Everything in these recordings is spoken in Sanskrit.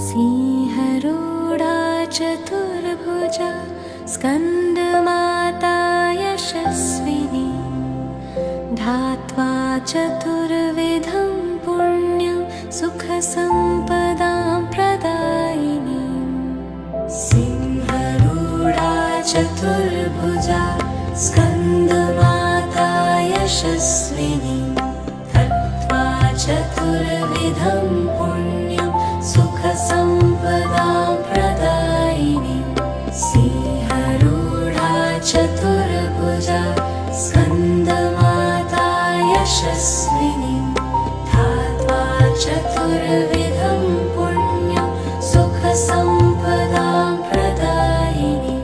सिंहरूढा चतुर्भुजा स्कन्दमाता यशस्विनी धात्वा चतुर्विधं पुण्यं सुखसम्पदां प्रदायिनी। सिंहरूढा चतुर्भुजा स्कन्दमाता यशस्विनी धात्वा चतुर्विधं पुण्यं सुखसम्पदां प्रदायिनी। सिंहरूढा चतुर्भुजा स्कन्दमाता यशस्विनी धात्वा चतुर्विधं पुण्यं सुखसम्पदां प्रदायिनी।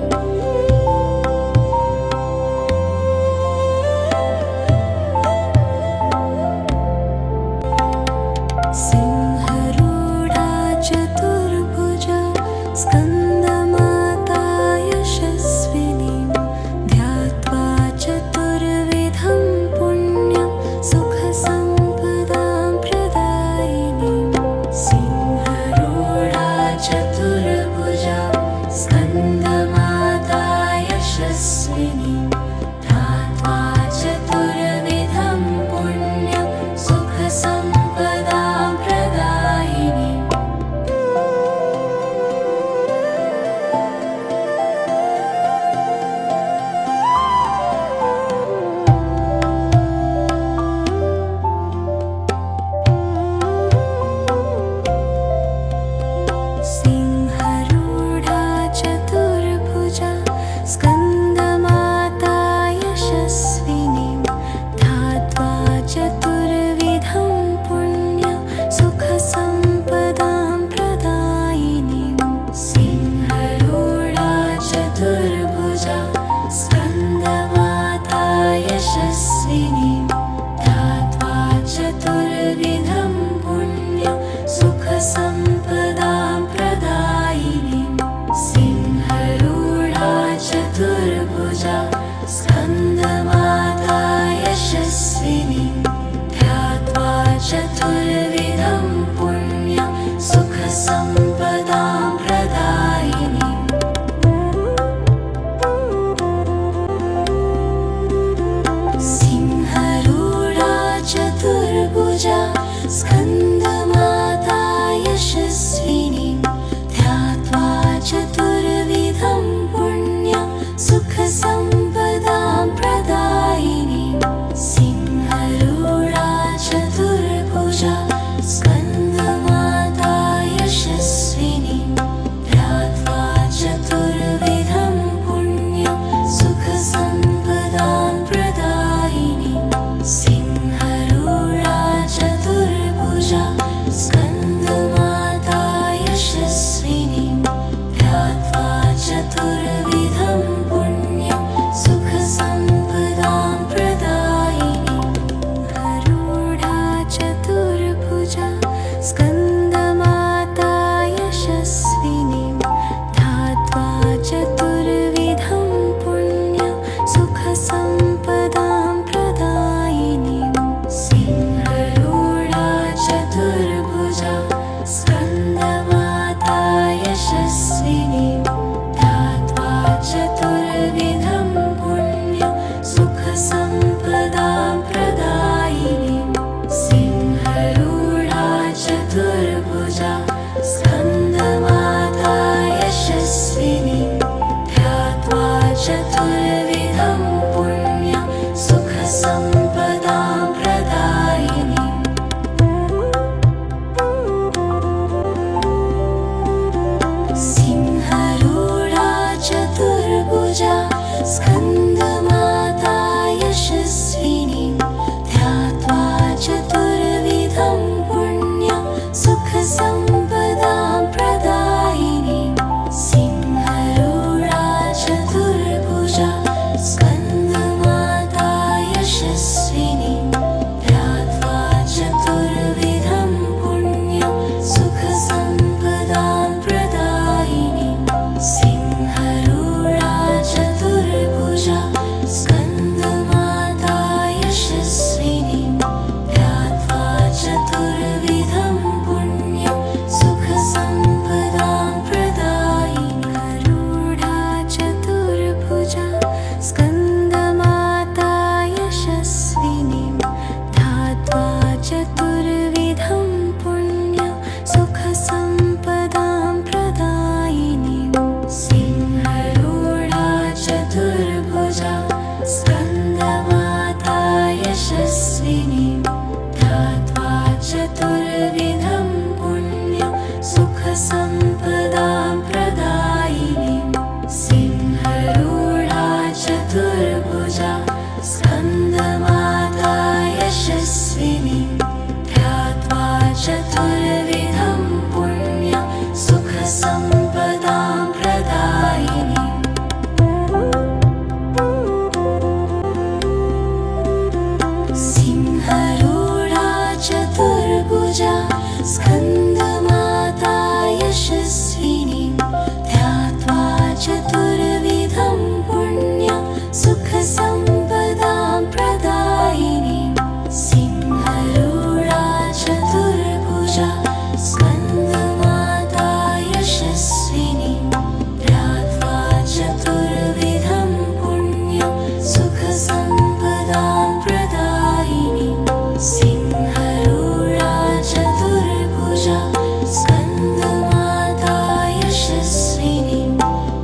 सुखसम्पदां प्रदायिनीं सिंहरूढा चतुर्भुजा स्कन्दमाता यशस्विनी ध्यात्वा चतुर्विधं पुण्यं सुखसम्पदां प्रदायिनीं सिंहरूढा चतुर्भुजा स्कन्दमाता यशस्विनी ध्यात्वा चतुर्विधं पुण्यं सुखसम्पदां प्रदायिनीं सिंहरूढा चतुर्भुजा स्कन्दमाता यशस्विनी ध्यात्वा चतुर्विधं पुण्यं सुखसम्पदां प्रदायिनीं सिंहरूढा चतुर्भुजा स्कन्दमाता यशस्विनी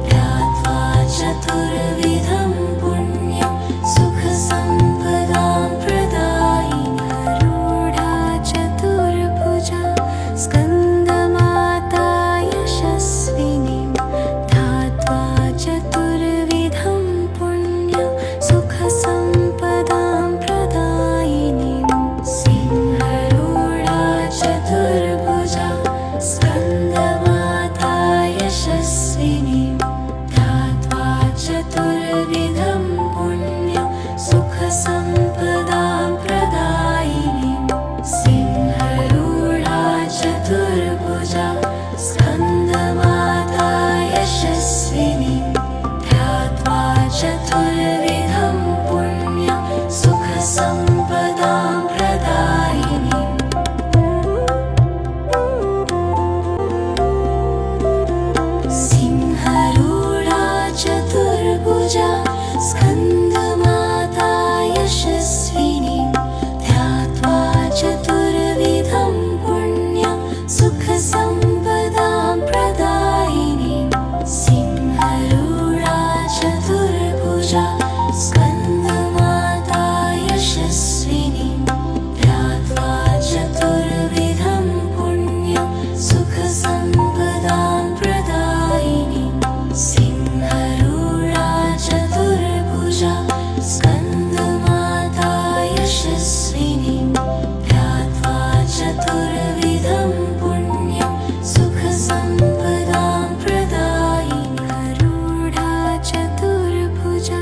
ध्यात्वा चतुर्विधं पुण्यं सुखसम्पदां प्रदायिनीं रूढा चतुर्भुजा स्कन्दमाता यशस्विनी ध्यात्वा चतुर्विधं पुण्यं सुखसम्पदां प्रदायिनीं सिंहरूढा चतुर्भुजा स्कन्दमाता यशस्विनी ध्यात्वा चतुर्विधं पुण्यं सुखसम्पदां प्रदायिनीं सिंहरूढा चतुर्भुजा स्कन्दमाता यशस्विनी ध्यात्वा चतुर्विधं पुण्यं सुखसम्पदां प्रदायिनीं सिंहरूढा चतुर्भुजा स्कन्दमाता यशस्विनी ध्यात्वा चतुर्विधं पुण्यं सुखसम्पदां प्रदायिनीं सिंहरूढा चतुर्भुजा स्कन्दमाता यशस्विनी ध्यात्वा चतुर्विधं पुण्यं सुखसम्पदां प्रदायिनीं सिंहरूढा चतुर्भुजा स्कन्दमाता यशस्विनी ध्यात्वा चतुर्विधं पुण्यं सुखसम्पदां प्रदायिनीं रूढा चतुर्भुजा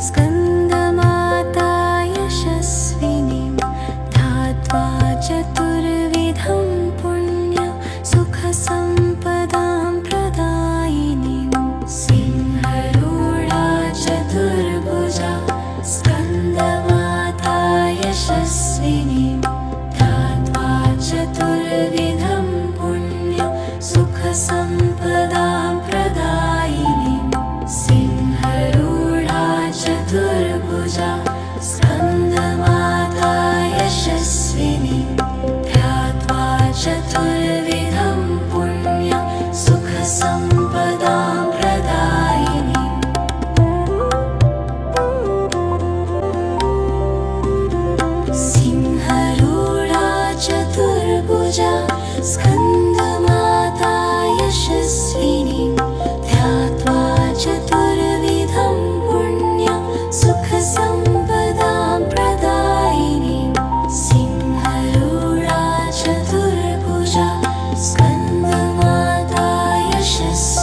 स्कन्दमाता यशस्विनी ध्यात्वा चतुर्विधं पुण्यं सुखसम्पदां प्रदायिनीं सिंहरूढा चतुर्भुजा स्कन्दमाता यशस्विनी ध्यात्वा चतुर्विधं पुण्यं सुखसम्पदां प्रदायिनीं सिंहरूढा चतुर्भुजा स्कन्दमाता यशस्विनी ध्यात्वा चतुर्विधं पुण्यं सुखसम्पदां प्रदायिनीं सिंहरूढा चतुर्भुजा स्कन्दमाता यशस्विनी ध्यात्वा चतुर्विधं पुण्यं सुखसम्पदां प्रदायिनीं सिंहरूढा चतुर्भुजा स्कन्दमाता यशस्विनी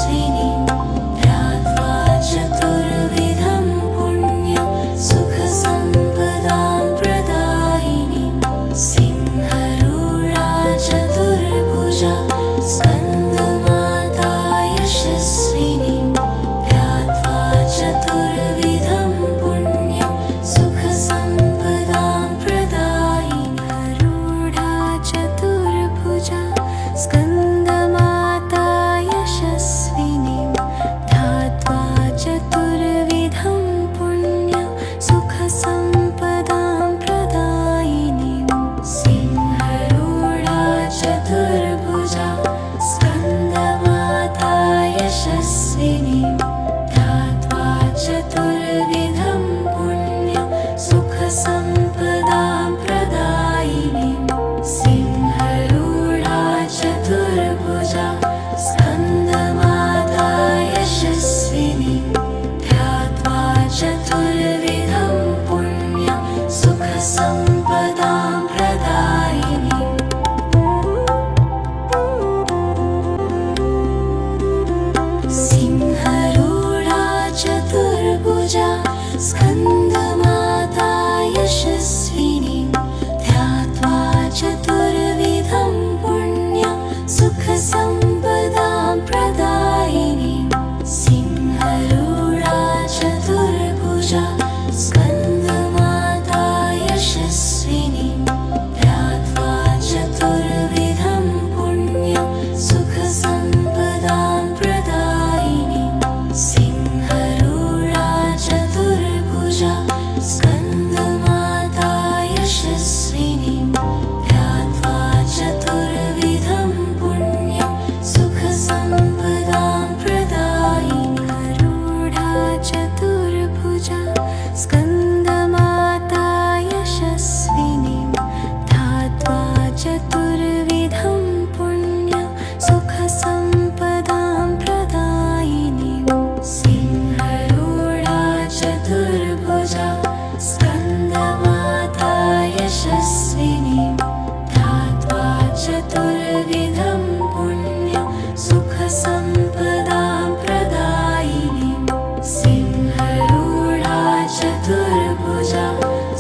सुखसम्पदां प्रदायिनीं सिंहरूढा चतुर्भुजा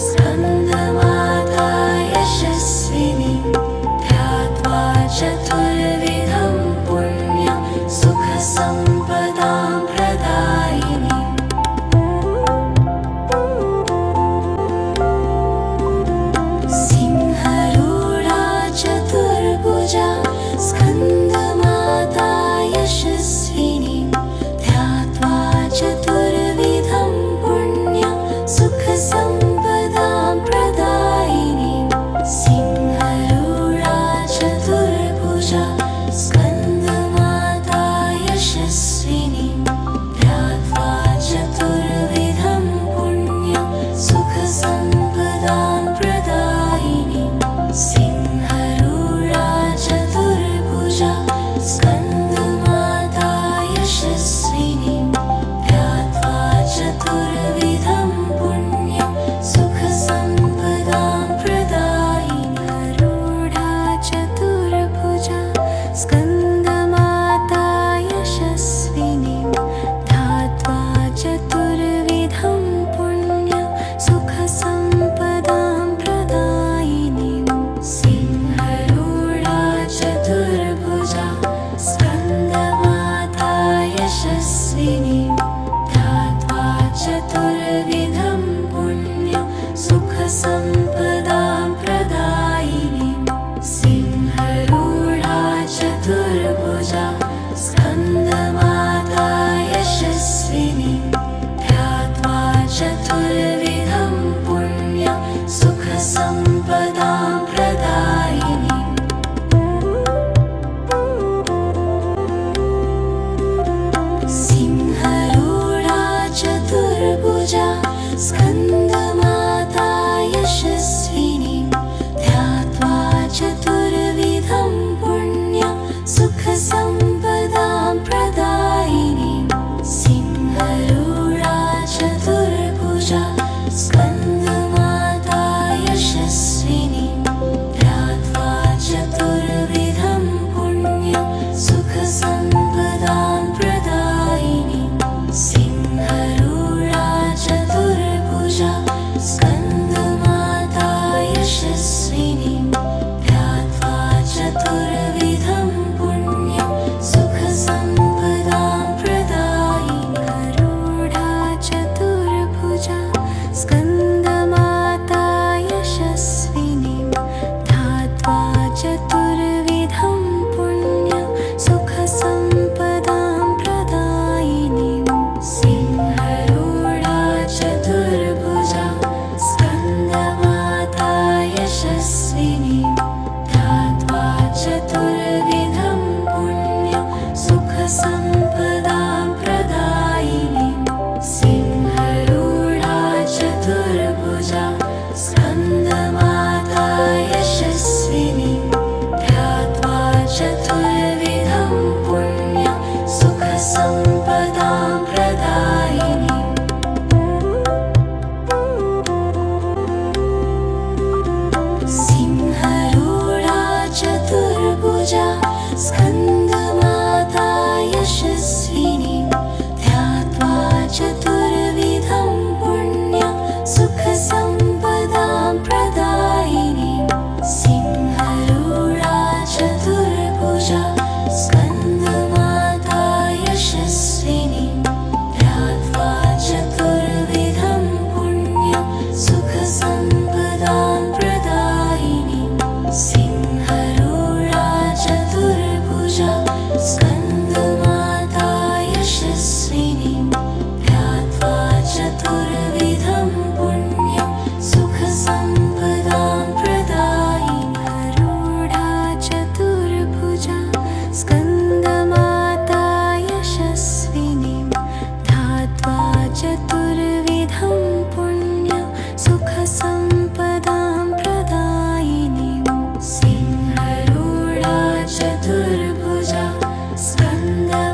स्कन्दमाता यशस्विनीं ध्यात्वा चतुर्विधं पुण्यं सुखसम्पदां प्रदायिनीं सिंहरूढा चतुर्भुजा स्कन्दमाता यशस्विनीं ध्यात्वा चतुर्विधं पुण्यं सुखसम्पदां प्रदायिनीं सिंहरूढा चतुर्भुजा स्कन्दमाता यशस्विनीं ध्यात्वा चतुर्विधं पुण्यं सुखसम्पदां प्रदायिनीं सिंहरूढा चतुर्भुजा स्कन्दमाता यशस्विनीं ध्यात्वा चतुर्विधं पुण्यं सुखसम्पदां प्रदायिनीं रूढा चतुर्भुजा स्कन्दमाता यशस्विनीं ध्यात्वा चतुर्विधं पुण्यं सुखसम्पदां प्रदायिनीं सिंहरूढा चतुर्भुजा स्कन्दमाता यशस्विनीं ध्यात्वा चतुर्विधं पुण्यं सुखसम्पदां प्रदायिनीं सिंहरूढा चतुर्भुजा स्कन्दमाता यशस्विनीं ध्यात्वा चतुर्विधं पुण्यं सुखसम्पदां प्रदायिनीं सिंहरूढा चतुर्भुजा स्कन्दमाता यशस्विनीं ध्यात्वा चतुर्विधं पुण्यं सुखसम्पदां प्रदायिनीं सिंहरूढा चतुर्भुजा स्कन्दमाता यशस्विनीं ध्यात्वा चतुर्विधं पुण्यं सुखसम्पदां प्रदायिनीं सिंहरूढा चतुर्भुजा स्कन्दमाता यशस्विनीं ध्यात्वा चतुर्विधं पुण्यं सुखसम्पदां प्रदायिनीं रूढा चतुर्भुजा स्कन्दमाता यशस्विनीं ध्यात्वा चतुर्विधं पुण्यं सुखसम्पदां प्रदायिनीं सिंहरूढा चतुर्भुजा स्कन्दमाता यशस्विनीं ध्यात्वा चतुर्विधं पुण्यं सुखसम्पदां प्रदायिनीं सिंहरूढा चतुर्भुजा स्कन्दमाता यशस्विनीं ध्यात्वा चतुर्विधं पुण्यं सुखसम्पदां प्रदायिनीं सिंहरूढा चतुर्भुजा स्कन्दमाता यशस्विनीं ध्यात्वा चतुर्विधं पुण्यं सुखसम्पदां प्रदायिनीं सिंहरूढा चतुर्भुजा स्कन्दमाता यशस्विनीं ध्यात्वा चतुर्विधं पुण्यं सुखसम्पदां प्रदायिनीं सिंहरूढा चतुर्भुजा स्कन्दमाता यशस्विनीं ध्यात्वा चतुर्विधं पुण्यं सुखसम्पदां प्रदायिनीं रूढा चतुर्भुजा स्कन्दमाता यशस्विनीं ध्यात्वा चतुर्विधं पुण्यं सुखसम्पदां प्रदायिनीं सिंहरूढा चतुर्भुजा स्कन्दमाता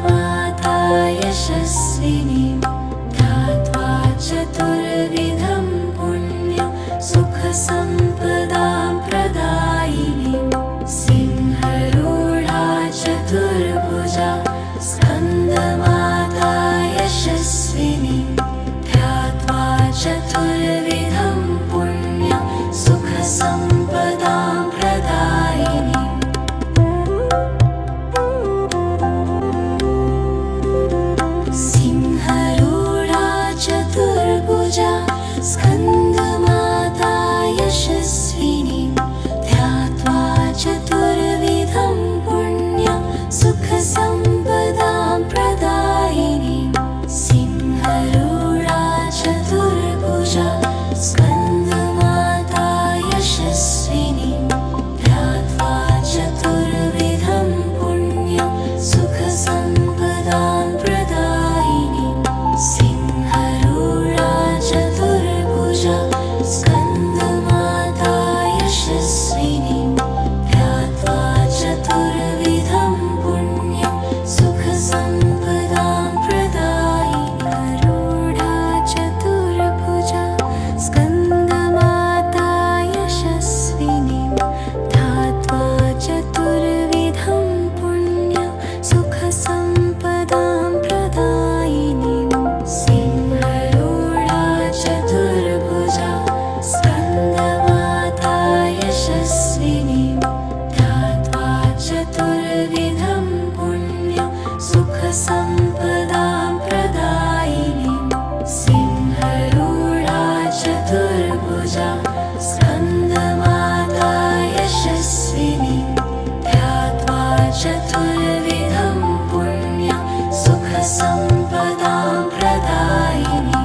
सुखसम्पदां प्रदायिनी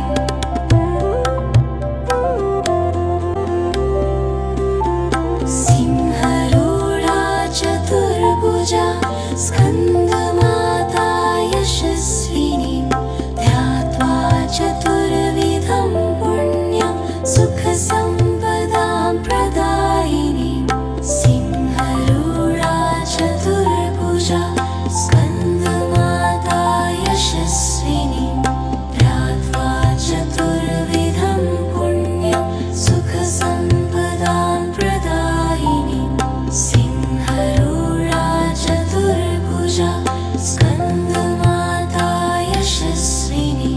सिंहरूढा चतुर्भुजा स्कन्दमाता यशस्विनी ध्यात्वा चतुर्विधं पुण्यं सुखसम्पदां प्रदायिनी सिंहरूढा चतुर्भुजा स्कन्दमाता यशस्विनी ध्यात्वा चतुर्विधं पुण्यं सुखसम्पदां प्रदायिनी सिंहरूढा चतुर्भुजा स्कन्दमाता यशस्विनी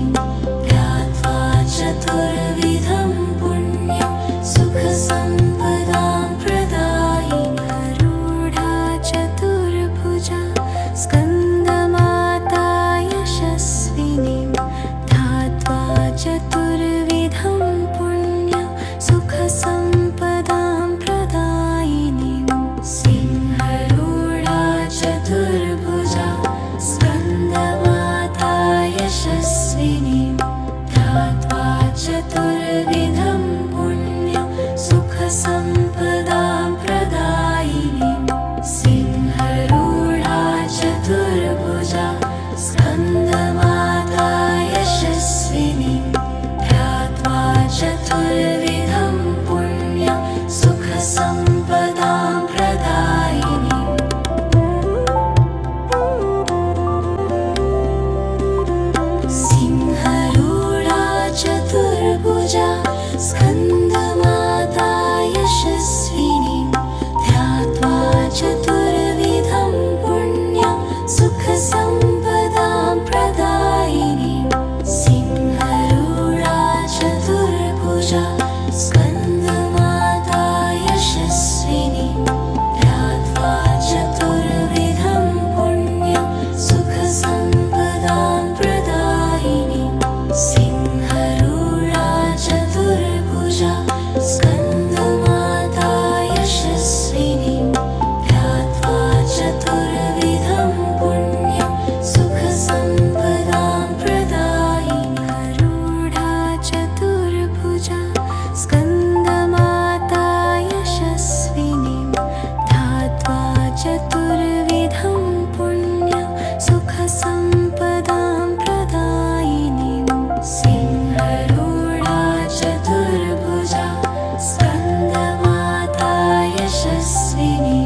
ध्यात्वा चतुर्विधं पुण्यं सुखसम्पदां प्रदायिनी रूढा चतुर्भुजा स्कन्दमाता यशस्विनी ध्यात्वा चतुर्विधं पुण्यं सुखसम्पदां प्रदायिनी सिंहरूढा चतुर्भुजा स्कन्दमाता यशस्विनी ध्यात्वा चतुर्विधं पुण्यं सुखसम्पदां प्रदायिनी सिंहरूढा चतुर्भुजा स्कन्दमाता यशस्विनी ध्यात्वा चतुर्विधं पुण्यं सुखसम्पदां प्रदायिनी सिंहरूढा चतुर्भुजा स्कन्दमाता यशस्विनी ध्यात्वा चतुर्विधं पुण्यं सुखसम्पदां प्रदायिनी सिंहरूढा चतुर्भुजा स्कन्दमाता यशस्विनी ध्यात्वा चतुर्विधं पुण्यं सुखसम्पदां प्रदायिनी सिंहरूढा चतुर्भुजा स्कन्दमाता यशस्विनी ध्यात्वा चतुर्विधं पुण्यं सुखसम्पदां प्रदायिनी रूढा चतुर्भुजा स्कन्दमाता यशस्विनी ध्यात्वा चतुर्विधं पुण्यं सुखसम्पदां प्रदायिनी सिंहरूढा चतुर्भुजा स्कन्दमाता यशस्विनी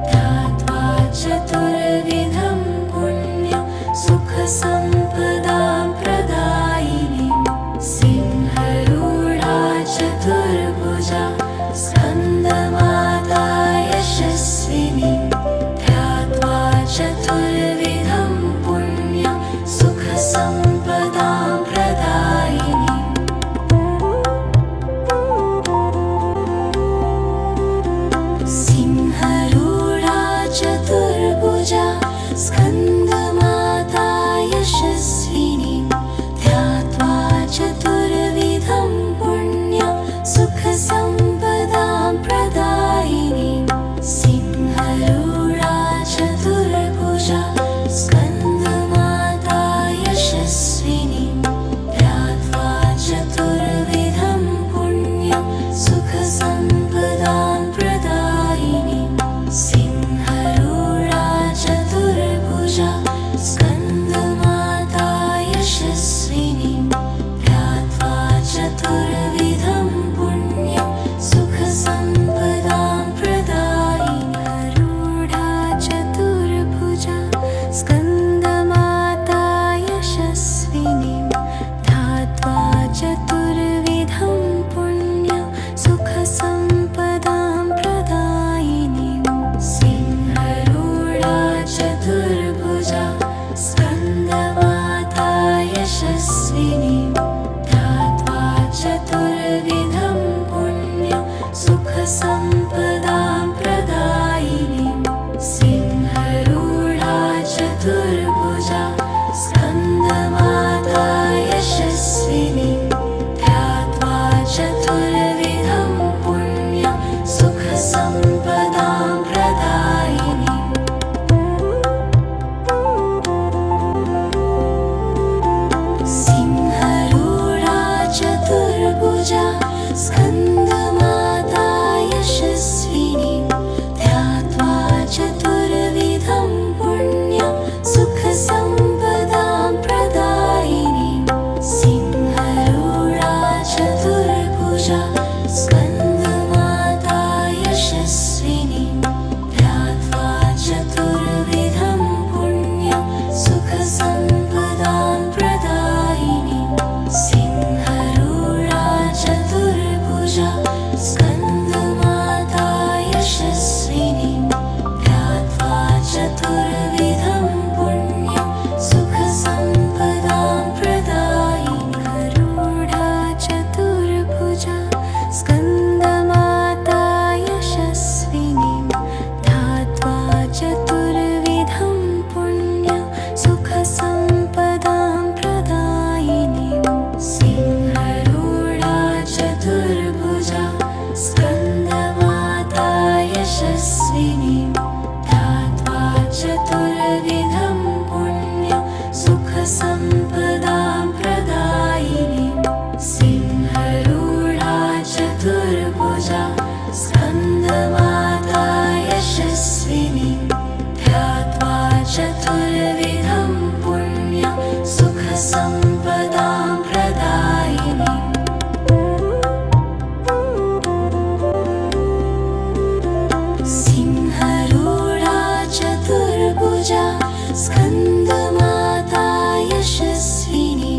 ध्यात्वा चतुर्विधं पुण्यं सुखसम्पदां प्रदायिनी सिंहरूढा चतुर्भुजा स्कन्दमाता यशस्विनी ध्यात्वा चतुर्विधं पुण्यं सुखसम्पदां प्रदायिनी सिंहरूढा चतुर्भुजा स्कन्दमाता यशस्विनी ध्यात्वा चतुर्विधं पुण्यं सुखसम्पदां प्रदायिनी सिंहरूढा चतुर्भुजा स्कन्दमाता यशस्विनी ध्यात्वा चतुर्विधं पुण्यं सुखसम्पदां प्रदायिनी सिंहरूढा चतुर्भुजा स्कन्दमाता यशस्विनी ध्यात्वा चतुर्विधं पुण्यं सुखसम्पदां प्रदायिनी रूढा चतुर्भुजा स्कन्दमाता यशस्विनी ध्यात्वा चतुर्विधं पुण्यं सुखसम्पदां प्रदायिनी सिंहरूढा चतुर्भुजा स्कन्दमाता सुखसम्पदां प्रदायिनीं सिंहरूढा चतुर्भुजा स्कन्दमाता यशस्विनी ध्यात्वा चतुर्विधं पुण्यं सुखसम्पदां प्रदायिनी सिंहरूढा चतुर्भुजा स्कन्दमाता यशस्विनी